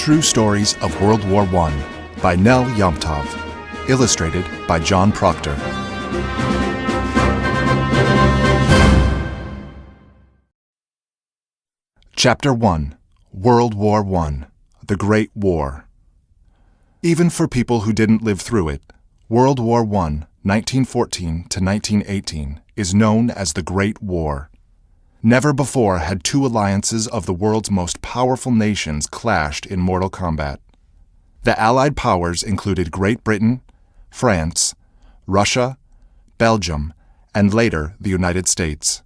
True Stories of World War I by 𝕊𝕤𝕦𝕚, illustrated by John Proctor. Chapter 1. World War I, The Great War. Even for people who didn't live through it, World War I, 1914 to 1918, is known as the Great War. Never before had two alliances of the world's most powerful nations clashed in mortal combat. The Allied powers included Great Britain, France, Russia, Belgium, and later the United States.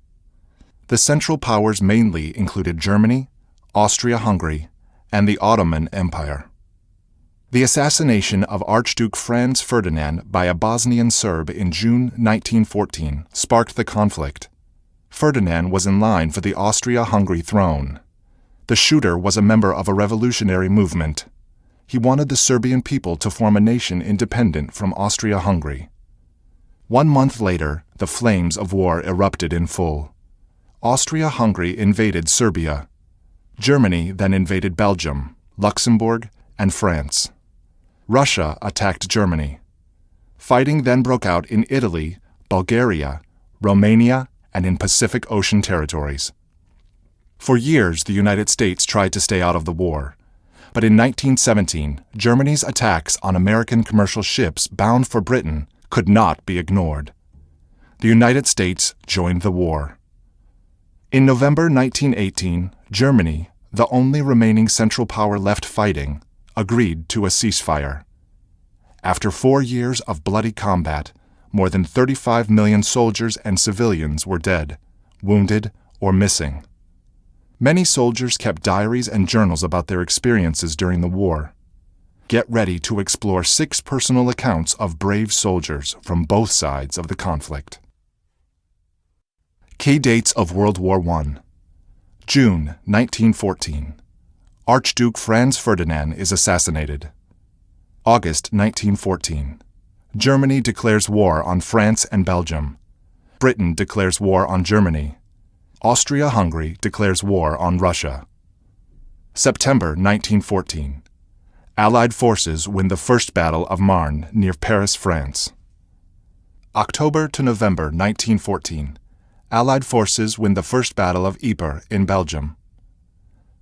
The Central Powers mainly included Germany, Austria-Hungary, and the Ottoman Empire. The assassination of Archduke Franz Ferdinand by a Bosnian Serb in June 1914 sparked the conflict. Ferdinand was in line for the Austria-Hungary throne. The shooter was a member of a revolutionary movement. He wanted the Serbian people to form a nation independent from Austria-Hungary. 1 month later, the flames of war erupted in full. Austria-Hungary invaded Serbia. Germany then invaded Belgium, Luxembourg, and France. Russia attacked Germany. Fighting then broke out in Italy, Bulgaria, Romania, and in Pacific Ocean territories. For years, the United States tried to stay out of the war. But in 1917, Germany's attacks on American commercial ships bound for Britain could not be ignored. The United States joined the war. In November 1918, Germany, the only remaining Central Power left fighting, agreed to a ceasefire. After 4 years of bloody combat, more than 35 million soldiers and civilians were dead, wounded, or missing. Many soldiers kept diaries and journals about their experiences during the war. Get ready to explore 6 personal accounts of brave soldiers from both sides of the conflict. Key dates of World War I. June 1914. Archduke Franz Ferdinand is assassinated. August 1914. Germany declares war on France and Belgium. Britain declares war on Germany. Austria-Hungary declares war on Russia. September 1914. Allied forces win the First Battle of Marne near Paris, France. October to November 1914. Allied forces win the First Battle of Ypres in Belgium.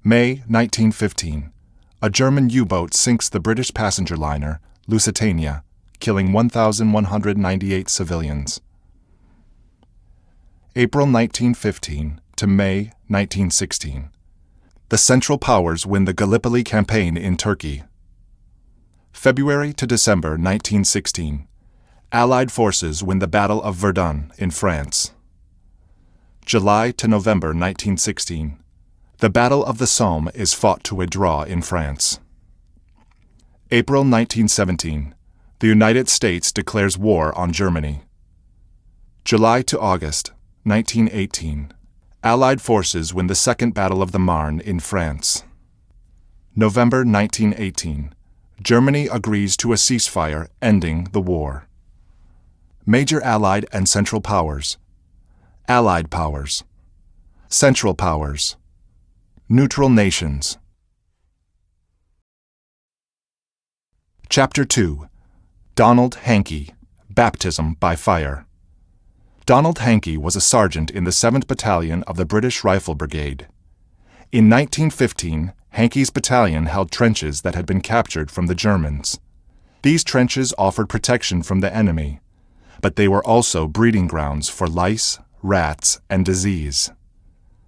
May 1915. A German U-boat sinks the British passenger liner, Lusitania, killing 1,198 civilians. April 1915 to May 1916. The Central Powers win the Gallipoli campaign in Turkey. February to December 1916. Allied forces win the Battle of Verdun in France. July to November 1916. The Battle of the Somme is fought to a draw in France. April 1917. The United States declares war on Germany. July to August 1918. Allied forces win the Second Battle of the Marne in France. November 1918. Germany agrees to a ceasefire ending the war. Major Allied and Central Powers. Allied powers. Central Powers. Neutral nations. Chapter 2. Donald Hankey, Baptism by Fire. Donald Hankey was a sergeant in the 7th Battalion of the British Rifle Brigade. In 1915, Hankey's battalion held trenches that had been captured from the Germans. These trenches offered protection from the enemy, but they were also breeding grounds for lice, rats, and disease.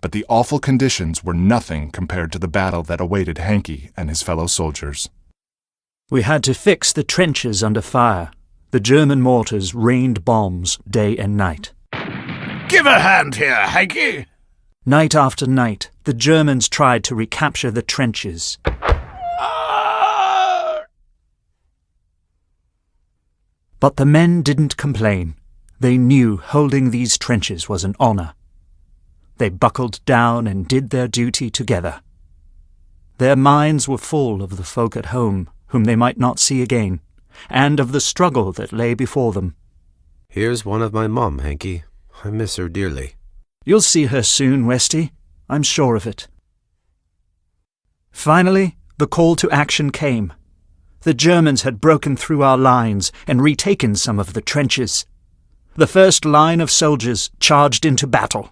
But the awful conditions were nothing compared to the battle that awaited Hankey and his fellow soldiers. We had to fix the trenches under fire. The German mortars rained bombs day and night. Give a hand here, Hankey! Night after night, the Germans tried to recapture the trenches. But the men didn't complain. They knew holding these trenches was an honor. They buckled down and did their duty together. Their minds were full of the folk at home whom they might not see again, and of the struggle that lay before them. Here's one of my mom, Hankey. I miss her dearly. You'll see her soon, Westy. I'm sure of it. Finally, The call to action came. The Germans had broken through our lines and retaken some of the trenches. The first line of soldiers charged into battle.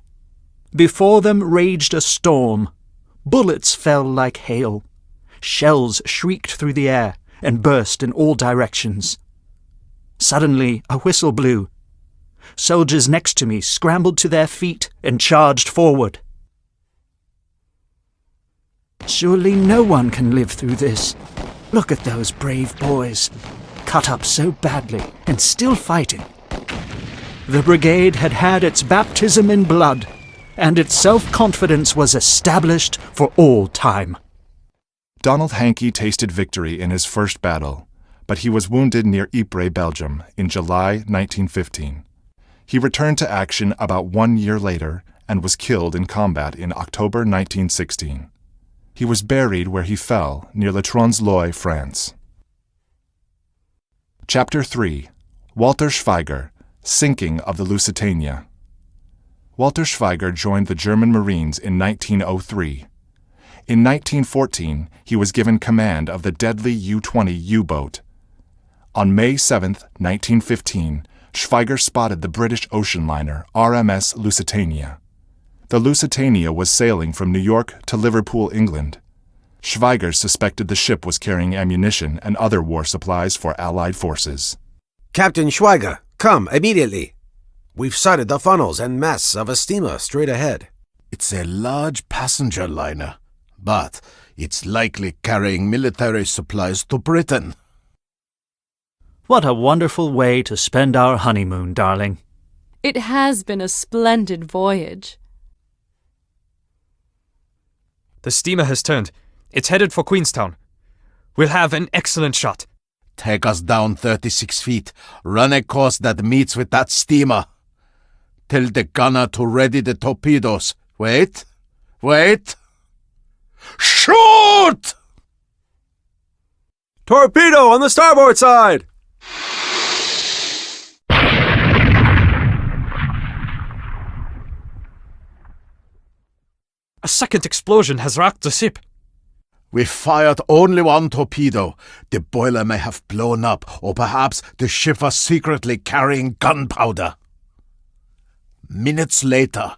Before them raged a storm. Bullets fell like hail. Shells shrieked through the air and burst in all directions. Suddenly, a whistle blew. Soldiers next to me scrambled to their feet and charged forward. Surely no one can live through this. Look at those brave boys, cut up so badly and still fighting. The brigade had had its baptism in blood, and its self-confidence was established for all time. Donald Hankey tasted victory in his first battle, but he was wounded near Ypres, Belgium, in July 1915. He returned to action about 1 year later and was killed in combat in October 1916. He was buried where he fell, near 𝕊𝕦𝕤, France. Chapter 3. Walter Schweiger, Sinking of the Lusitania. Walter Schweiger joined the German Marines in 1903. In 1914, he was given command of the deadly U-20 U-boat. On May 7, 1915, Schweiger spotted the British ocean liner RMS Lusitania. The Lusitania was sailing from New York to Liverpool, England. Schweiger suspected the ship was carrying ammunition and other war supplies for Allied forces. Captain Schweiger, come immediately. We've sighted the funnels and masts of a steamer straight ahead. It's a large passenger liner, but it's likely carrying military supplies to Britain. What a wonderful way to spend our honeymoon, darling. It has been a splendid voyage. The steamer has turned. It's headed for Queenstown. We'll have an excellent shot. Take us down 36 feet. Run a course that meets with that steamer. Tell the gunner to ready the torpedoes. Wait. Shoot! Torpedo on the starboard side! A second explosion has rocked the ship. We fired only one torpedo. The boiler may have blown up, or perhaps the ship was secretly carrying gunpowder. Minutes later.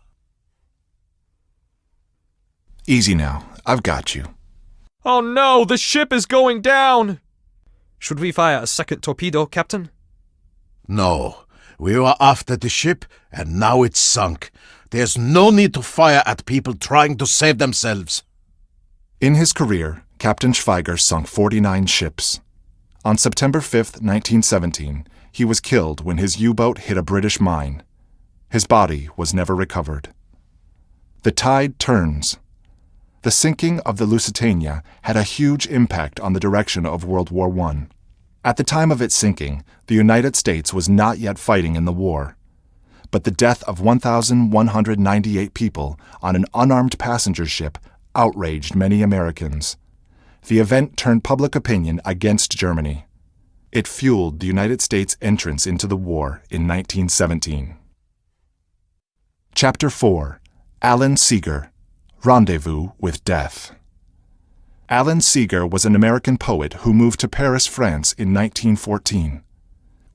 Easy now. I've got you. Oh no, the ship is going down! Should we fire a second torpedo, Captain? No, we were after the ship, and now it's sunk. There's no need to fire at people trying to save themselves. In his career, Captain Schweiger sunk 49 ships. On September 5, 1917, he was killed when his U-boat hit a British mine. His body was never recovered. The tide turns. The sinking of the Lusitania had a huge impact on the direction of World War I. At the time of its sinking, the United States was not yet fighting in the war. But the death of 1,198 people on an unarmed passenger ship outraged many Americans. The event turned public opinion against Germany. It fueled the United States' entrance into the war in 1917. Chapter 4. Alan Seeger, Rendezvous with Death. Alan Seeger was an American poet who moved to Paris, France in 1914.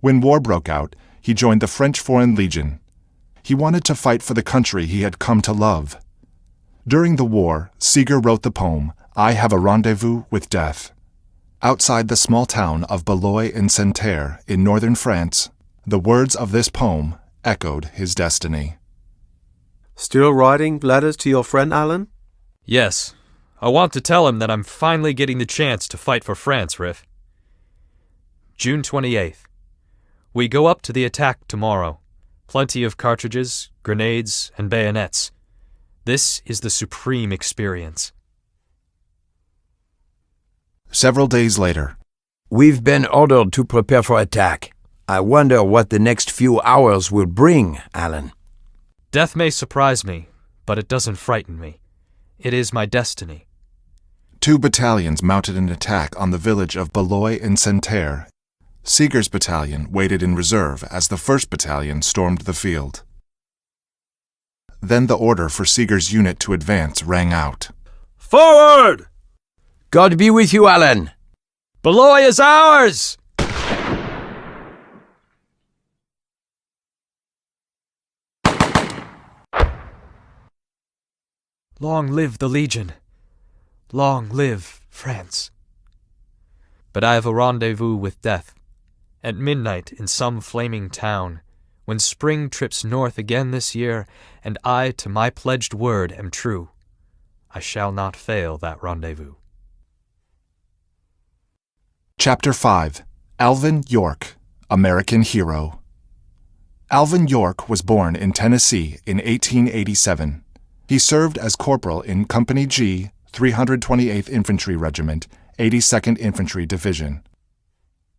When war broke out, he joined the French Foreign Legion. He wanted to fight for the country he had come to love. During the war, Seeger wrote the poem, I Have a Rendezvous with Death. Outside the small town of 𝕊𝕦𝕦𝕚 in northern France, the words of this poem echoed his destiny. Still writing letters to your friend, Alan? Yes. I want to tell him that I'm finally getting the chance to fight for France, Riff. June 28th. We go up to the attack tomorrow. Plenty of cartridges, grenades, and bayonets. This is the supreme experience. Several days later. We've been ordered to prepare for attack. I wonder what the next few hours will bring, Alan. Death may surprise me, but it doesn't frighten me. It is my destiny. 2 battalions mounted an attack on the village of 𝕊𝕦𝕦𝕚. Seeger's battalion waited in reserve as the 1st Battalion stormed the field. Then the order for Seeger's unit to advance rang out. Forward! God be with you, Alan. Beloy is ours! Long live the Legion. Long live France. But I have a rendezvous with death, at midnight in some flaming town, when spring trips north again this year, and I to my pledged word am true. I shall not fail that rendezvous. Chapter 5. Alvin York, American Hero. Alvin York was born in Tennessee in 1887. He served as corporal in Company G, 328th Infantry Regiment, 82nd Infantry Division.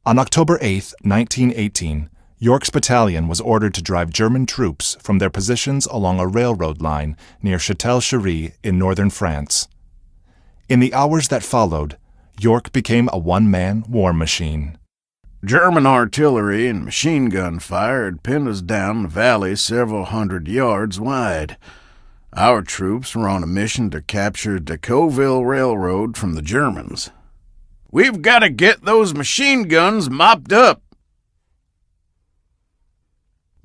On October 8, 1918, York's battalion was ordered to drive German troops from their positions along a railroad line near Châtel-Chery in northern France. In the hours that followed, York became a one-man war machine. German artillery and machine gun fire had pinned us down the valley several hundred yards wide. Our troops were on a mission to capture Decauville Railroad from the Germans. "We've got to get those machine guns mopped up."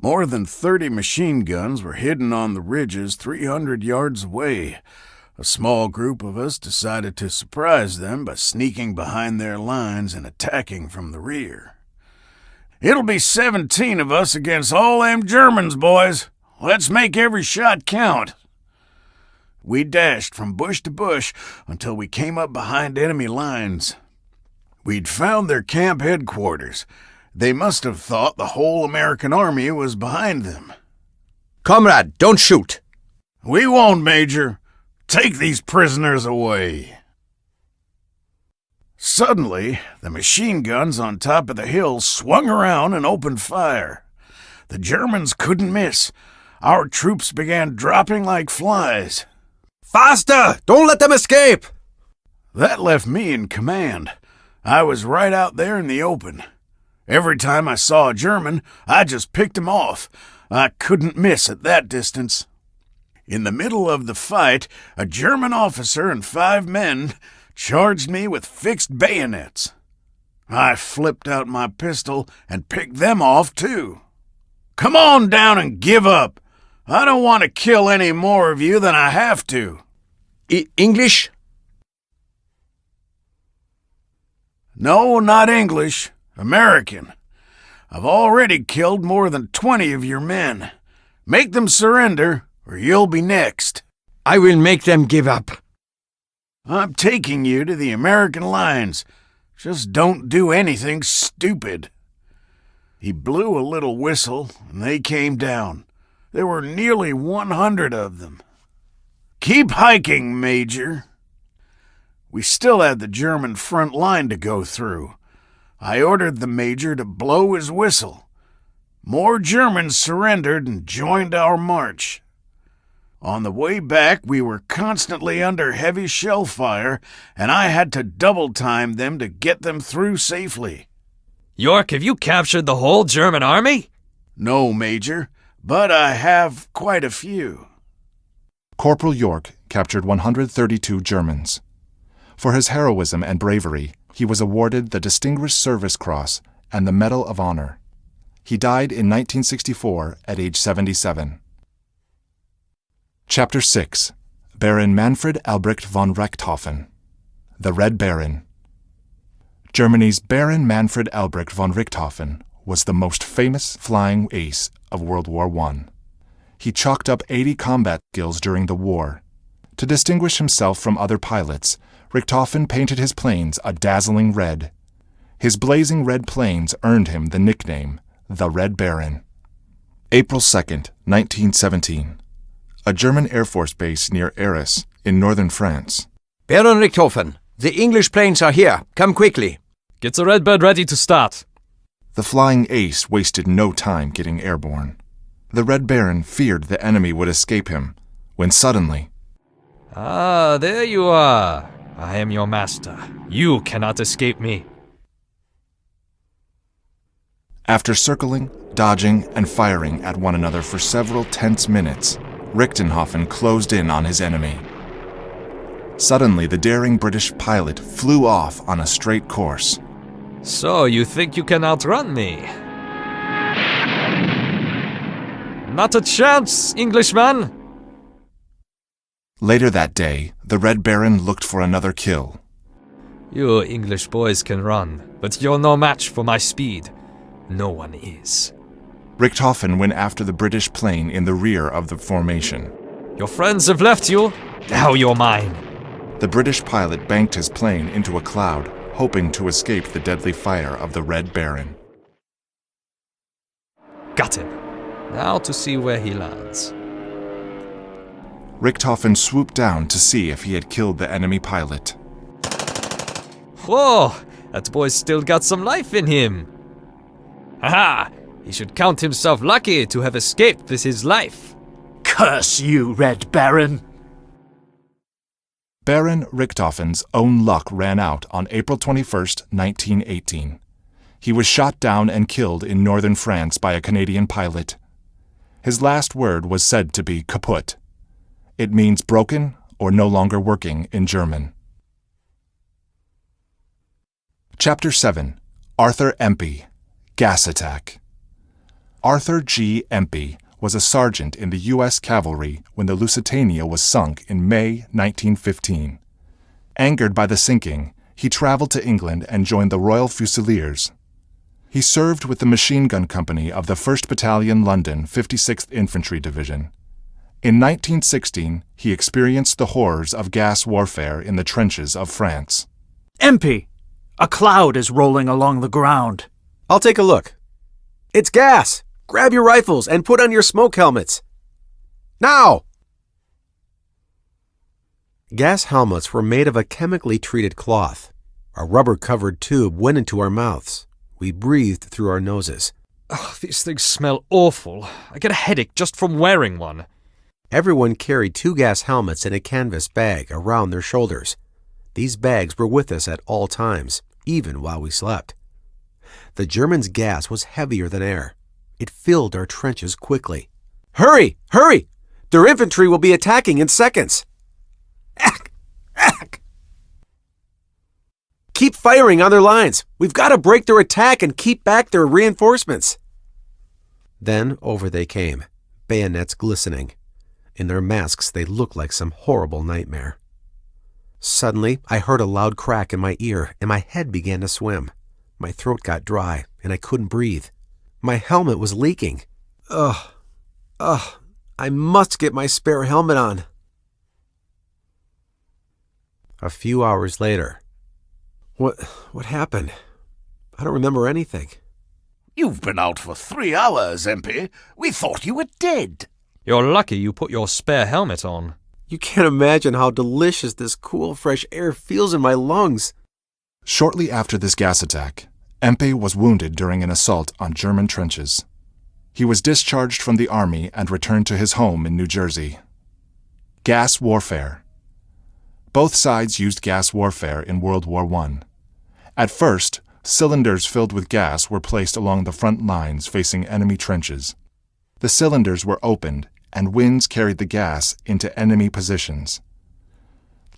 More than 30 machine guns were hidden on the ridges 300 yards away. A small group of us decided to surprise them by sneaking behind their lines and attacking from the rear. "It'll be 17 of us against all them Germans, boys. Let's make every shot count." We dashed from bush to bush until we came up behind enemy lines. We'd found their camp headquarters. They must have thought the whole American army was behind them. Comrade, don't shoot. "We won't, Major. Take these prisoners away." Suddenly, the machine guns on top of the hill swung around and opened fire. The Germans couldn't miss. Our troops began dropping like flies. Faster! Don't let them escape! That left me in command. I was right out there in the open. Every time I saw a German, I just picked him off. I couldn't miss at that distance. In the middle of the fight, a German officer and 5 men charged me with fixed bayonets. I flipped out my pistol and picked them off, too. "Come on down and give up. I don't want to kill any more of you than I have to." English? "No, not English. American. I've already killed more than 20 of your men. Make them surrender, or you'll be next." I will make them give up. "I'm taking you to the American lines. Just don't do anything stupid." He blew a little whistle, and they came down. There were nearly 100 of them. "Keep hiking, Major." We still had the German front line to go through. I ordered the Major to blow his whistle. More Germans surrendered and joined our march. On the way back, we were constantly under heavy shell fire, and I had to double-time them to get them through safely. York, have you captured the whole German army? "No, Major, but I have quite a few." Corporal York captured 132 Germans. For his heroism and bravery, he was awarded the Distinguished Service Cross and the Medal of Honor. He died in 1964 at age 77. Chapter 6. Baron Manfred Albrecht von Richthofen, the Red Baron. Germany's Baron Manfred Albrecht von Richthofen was the most famous flying ace of World War I. He chalked up 80 combat skills during the war. To distinguish himself from other pilots, Richthofen painted his planes a dazzling red. His blazing red planes earned him the nickname, the Red Baron. April 2nd, 1917. A German Air Force base near Arras, in northern France. Baron Richthofen, the English planes are here. Come quickly. Get the Redbird ready to start. The flying ace wasted no time getting airborne. The Red Baron feared the enemy would escape him, when suddenly... "Ah, there you are. I am your master. You cannot escape me." After circling, dodging, and firing at one another for several tense minutes, Richthofen closed in on his enemy. Suddenly, the daring British pilot flew off on a straight course. So, you think you can outrun me? Not a chance, Englishman! Later that day, the Red Baron looked for another kill. You English boys can run, but you're no match for my speed. No one is. Richthofen went after the British plane in the rear of the formation. Your friends have left you, now you're mine. The British pilot banked his plane into a cloud, hoping to escape the deadly fire of the Red Baron. Got him. Now to see where he lands. Richthofen swooped down to see if he had killed the enemy pilot. Whoa, that boy's still got some life in him. Haha, he should count himself lucky to have escaped with his life. Curse you, Red Baron! Baron Richthofen's own luck ran out on April 21st, 1918. He was shot down and killed in northern France by a Canadian pilot. His last word was said to be kaputt. It means broken or no longer working in German. Chapter 7. Arthur Embee, Gas Attack. Arthur G. Embee was a sergeant in the U.S. cavalry when the Lusitania was sunk in May 1915. Angered by the sinking, he traveled to England and joined the Royal Fusiliers. He served with the machine gun company of the 1st Battalion London 56th Infantry Division. In 1916, he experienced the horrors of gas warfare in the trenches of France. Embee! A cloud is rolling along the ground. I'll take a look. It's gas! Grab your rifles and put on your smoke helmets. Now! Gas helmets were made of a chemically treated cloth. A rubber-covered tube went into our mouths. We breathed through our noses. Ugh, these things smell awful. I get a headache just from wearing one. Everyone carried 2 gas helmets in a canvas bag around their shoulders. These bags were with us at all times, even while we slept. The Germans' gas was heavier than air. It filled our trenches quickly. Hurry! Hurry! Their infantry will be attacking in seconds. Ack! Ack! Keep firing on their lines. We've got to break their attack and keep back their reinforcements. Then over they came, bayonets glistening. In their masks they looked like some horrible nightmare. Suddenly, I heard a loud crack in my ear and my head began to swim. My throat got dry and I couldn't breathe. My helmet was leaking. Ugh. I must get my spare helmet on. A few hours later. What happened? I don't remember anything. You've been out for 3 hours, Embee. We thought you were dead. You're lucky you put your spare helmet on. You can't imagine how delicious this cool, fresh air feels in my lungs. Shortly after this gas attack, Embee was wounded during an assault on German trenches. He was discharged from the army and returned to his home in New Jersey. Gas warfare. Both sides used gas warfare in World War I. At first, cylinders filled with gas were placed along the front lines facing enemy trenches. The cylinders were opened, and winds carried the gas into enemy positions.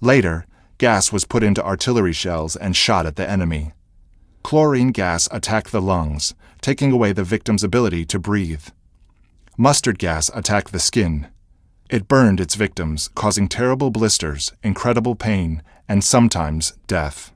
Later, gas was put into artillery shells and shot at the enemy. Chlorine gas attacked the lungs, taking away the victim's ability to breathe. Mustard gas attacked the skin. It burned its victims, causing terrible blisters, incredible pain, and sometimes death.